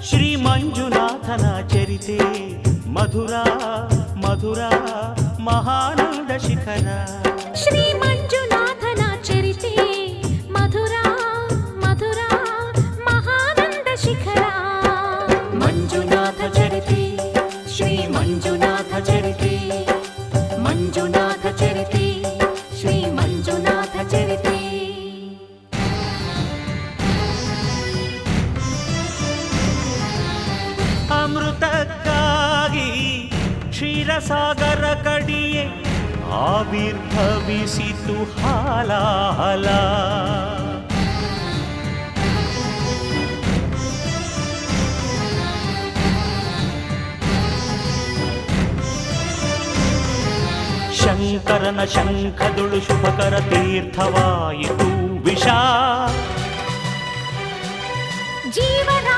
ಶ್ರೀ ಮಂಜುನಾಥನ ಚರಿತೆ ಮಧುರ ಮಧುರ ಮಹಾನಂದ ಶಿಖರ. ಶ್ರೀ ಮಂಜುನಾಥನ ಚರಿತೆ ಮಧುರ ಮಧುರ ಮಹಾನಂದ ಶಿಖರ. ಮಂಜುನಾಥ ಚರಿತೆ ಶ್ರೀ ಮಂಜುನಾಥ ಚರಿತೆ ಮಂಜುನಾಥ ಚರಿತೆ ಶ್ರೀ ಮಂಜುನಾಥ ಚರಿತೆ. ಅಮೃತಕ್ಕಾಗಿ ಕ್ಷೀರಸಾಗರ ಕಡಿಯೇ ಆವಿರ್ಭವಿಸಿತು ಹಾಲಾಹಲ. ಶಂಕರನ ಶಂಖದುಳು ಶುಭಕರ ತೀರ್ಥವಾಯಿತು ವಿಷ. ಜೀವನ